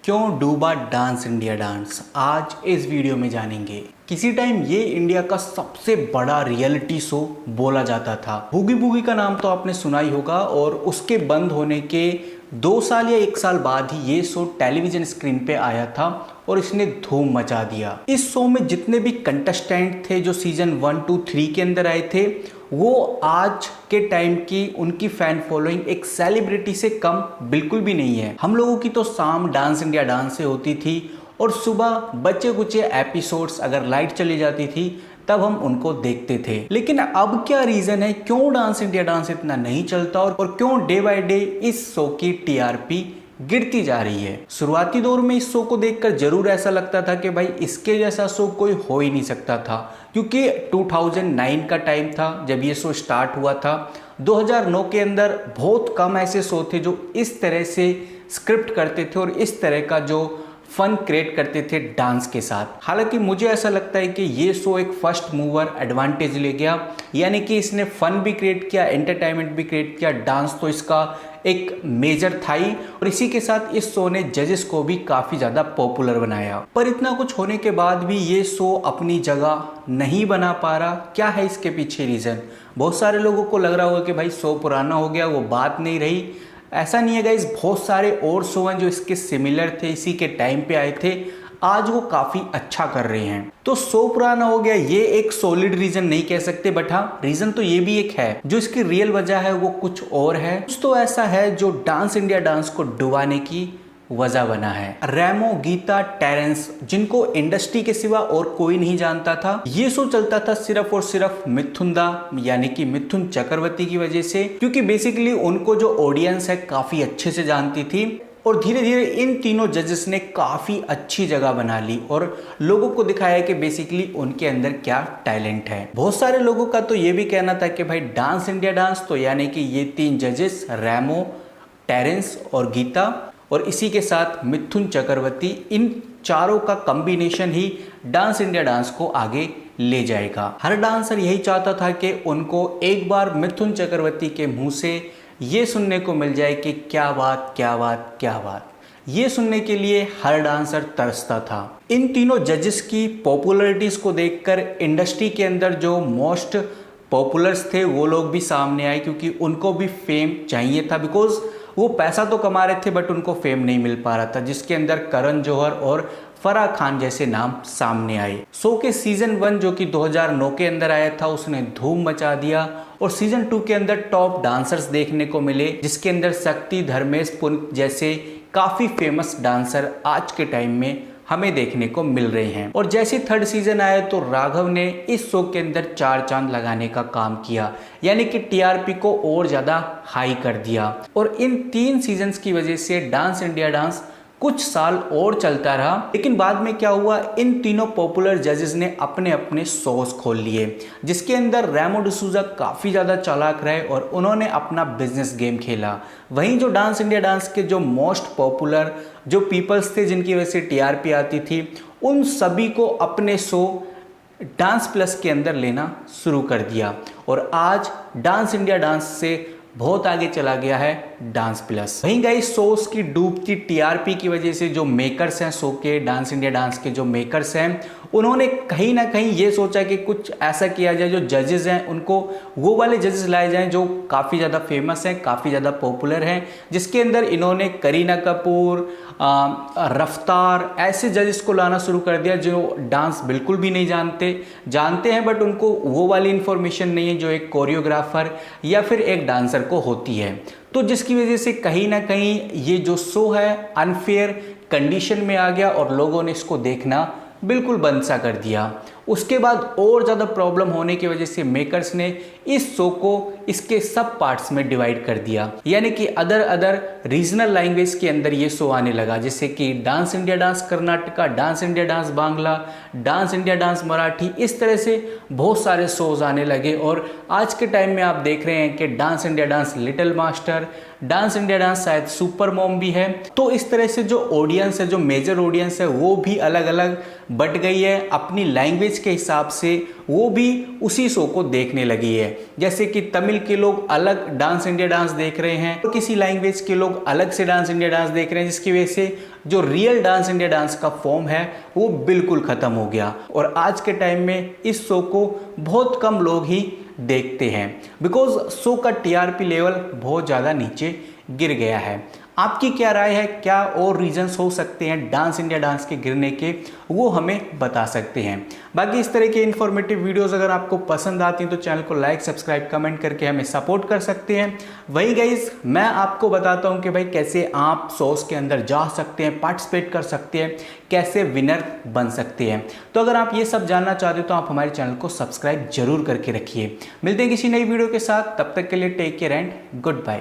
क्यों डूबा dance India dance, आज इस वीडियो में जानेंगे। किसी टाइम ये इंडिया का सबसे बड़ा रियलिटी शो बोला जाता था। बूगी बूगी का नाम तो आपने सुना ही होगा और उसके बंद होने के 2 साल या 1 साल बाद ही ये शो टेलीविजन स्क्रीन पे आया था और इसने धूम मचा दिया। इस शो में जितने भी कंटेस्टेंट थे जो सीजन 1, 2, 3 के अंदर आए थे, वो आज के टाइम की उनकी फैन फॉलोइंग एक सेलिब्रिटी से कम बिल्कुल भी नहीं है। हम लोगों की तो शाम डांस इंडिया डांस से होती थी और सुबह बच्चे कुचे एपिसोड्स अगर लाइट चली जाती थी तब हम उनको देखते थे। लेकिन अब क्या रीजन है, क्यों डांस इंडिया डांस इतना नहीं चलता और क्यों डे बाय डे इस शो की टीआरपी गिरती जा रही है। शुरुआती दौर में इस शो को देखकर जरूर ऐसा लगता था कि भाई इसके जैसा शो कोई हो ही नहीं सकता था, क्योंकि 2009 का टाइम था जब ये शो स्टार्ट हुआ था। 2009 के अंदर बहुत कम ऐसे शो थे जो इस तरह से स्क्रिप्ट करते थे और इस तरह का जो फन क्रिएट करते थे डांस के साथ। हालांकि मुझे ऐसा लगता है कि ये शो एक फर्स्ट मूवर एडवांटेज ले गया, यानी कि इसने फन भी क्रिएट किया, एंटरटेनमेंट भी क्रिएट किया, डांस तो इसका एक मेजर था ही, और इसी के साथ इस शो ने जजेस को भी काफ़ी ज़्यादा पॉपुलर बनाया। पर इतना कुछ होने के बाद भी ये शो अपनी जगह नहीं बना पा रहा। क्या है इसके पीछे रीज़न? बहुत सारे लोगों को लग रहा होगा कि भाई शो पुराना हो गया, वो बात नहीं रही। ऐसा नहीं है गाइस, बहुत सारे और शो हैं जो इसके सिमिलर थे, इसी के टाइम पे आए थे, आज वो काफ़ी अच्छा कर रहे हैं। तो शो पुराना हो गया ये एक सॉलिड रीजन नहीं कह सकते, बट हाँ रीजन तो ये भी एक है। जो इसकी रियल वजह है वो कुछ और है। कुछ तो ऐसा है जो डांस इंडिया डांस को डुबाने की वजह बना है। रेमो, गीता, टेरेंस, जिनको इंडस्ट्री के सिवा और कोई नहीं जानता था। ये शो चलता था सिर्फ और सिर्फ मिथुन दा यानी कि मिथुन चक्रवर्ती की वजह से, क्योंकि बेसिकली उनको जो ऑडियंस है काफी अच्छे से जानती थी। और धीरे धीरे इन तीनों जजेस ने काफ़ी अच्छी जगह बना ली और लोगों को दिखाया कि बेसिकली उनके अंदर क्या टैलेंट है। बहुत सारे लोगों का तो ये भी कहना था कि भाई डांस इंडिया डांस तो यानी कि ये 3 जजेस रेमो, टेरेंस और गीता और इसी के साथ मिथुन चक्रवर्ती, इन चारों का कॉम्बिनेशन ही डांस इंडिया डांस को आगे ले जाएगा। हर डांसर यही चाहता था कि उनको एक बार मिथुन चक्रवर्ती के मुंह से ये सुनने को मिल जाए कि क्या बात क्या बात क्या बात। ये सुनने के लिए हर डांसर तरसता था। इन तीनों जजेस की पॉपुलैरिटीज को देखकर इंडस्ट्री के अंदर जो मोस्ट पॉपुलर्स थे वो लोग भी सामने आए, क्योंकि उनको भी फेम चाहिए था। बिकॉज वो पैसा तो कमा रहे थे बट उनको फेम नहीं मिल पा रहा था, जिसके अंदर करण जौहर और फराह खान जैसे नाम सामने आए। शो के सीजन 1 जो कि 2009 के अंदर आया था उसने धूम मचा दिया और सीजन 2 के अंदर टॉप डांसर्स देखने को मिले, जिसके अंदर शक्ति, धर्मेश, पुनित जैसे काफी फेमस डांसर आज के टाइम में हमें देखने को मिल रहे हैं। और जैसे थर्ड सीजन आया तो राघव ने इस शो के अंदर 4 चांद लगाने का काम किया, यानी कि टीआरपी को और ज्यादा हाई कर दिया। और इन 3 सीजन्स की वजह से डांस इंडिया डांस कुछ साल और चलता रहा। लेकिन बाद में क्या हुआ, इन तीनों पॉपुलर जजेस ने अपने अपने शोज खोल लिए, जिसके अंदर रेमो डिसूजा काफ़ी ज़्यादा चालाक रहे और उन्होंने अपना बिजनेस गेम खेला। वहीं जो डांस इंडिया डांस के जो मोस्ट पॉपुलर जो पीपल्स थे जिनकी वजह से टीआरपी आती थी, उन सभी को अपने शो डांस प्लस के अंदर लेना शुरू कर दिया और आज डांस इंडिया डांस से बहुत आगे चला गया है डांस प्लस। वहीं गाइस शोज की डूबती टीआरपी की वजह से जो मेकर्स हैं शो के, डांस इंडिया डांस के जो मेकर्स हैं, उन्होंने कहीं ना कहीं ये सोचा कि कुछ ऐसा किया जाए जो जजेस हैं उनको वो वाले जजेस लाए जाएं जो काफ़ी ज़्यादा फेमस हैं, काफ़ी ज़्यादा पॉपुलर हैं, जिसके अंदर इन्होंने करीना कपूर, रफ्तार ऐसे जजेस को लाना शुरू कर दिया जो डांस बिल्कुल भी नहीं जानते हैं बट उनको वो वाली इन्फॉर्मेशन नहीं है जो एक कोरियोग्राफर या फिर एक डांसर को होती है। तो जिसकी वजह से कहीं ना कहीं ये जो शो है अनफेयर कंडीशन में आ गया और लोगों ने इसको देखना बिल्कुल बंद सा कर दिया। उसके बाद और ज़्यादा प्रॉब्लम होने की वजह से मेकर्स ने इस शो को इसके सब पार्ट्स में डिवाइड कर दिया, यानी कि अदर रीजनल लैंग्वेज के अंदर ये शो आने लगा, जैसे कि dance India dance Karnataka, dance India dance Bangla, dance India dance Marathi, इस तरह से बहुत सारे शोज आने लगे। और आज के टाइम में आप देख रहे हैं कि dance India dance little master, dance India dance शायद सुपर मॉम भी है। तो इस तरह से जो ऑडियंस है, जो मेजर ऑडियंस है, वो भी अलग अलग बट गई है, अपनी लैंग्वेज लैंग्वेज के हिसाब से वो भी उसी शो को देखने लगी है। जैसे कि तमिल के लोग अलग डांस इंडिया डांस देख रहे हैं और किसी लैंग्वेज के लोग अलग से डांस इंडिया डांस देख रहे हैं, जिसकी वजह से जो रियल डांस इंडिया डांस का फॉर्म है वो बिल्कुल ख़त्म हो गया। और आज के टाइम में इस शो को बहुत कम लोग ही देखते हैं, बिकॉज शो का टीआरपी लेवल बहुत ज़्यादा नीचे गिर गया है। आपकी क्या राय है, क्या और रीजंस हो सकते हैं डांस इंडिया डांस के गिरने के, वो हमें बता सकते हैं। बाकी इस तरह के इन्फॉर्मेटिव वीडियोस अगर आपको पसंद आती हैं तो चैनल को लाइक सब्सक्राइब कमेंट करके हमें सपोर्ट कर सकते हैं। वही गाइस, मैं आपको बताता हूं कि भाई कैसे आप शोज के अंदर जा सकते हैं, पार्टिसिपेट कर सकते हैं, कैसे विनर बन सकते हैं। तो अगर आप ये सब जानना चाहते हो तो आप हमारे चैनल को सब्सक्राइब जरूर करके रखिए। मिलते हैं किसी नई वीडियो के साथ, तब तक के लिए take care and good bye.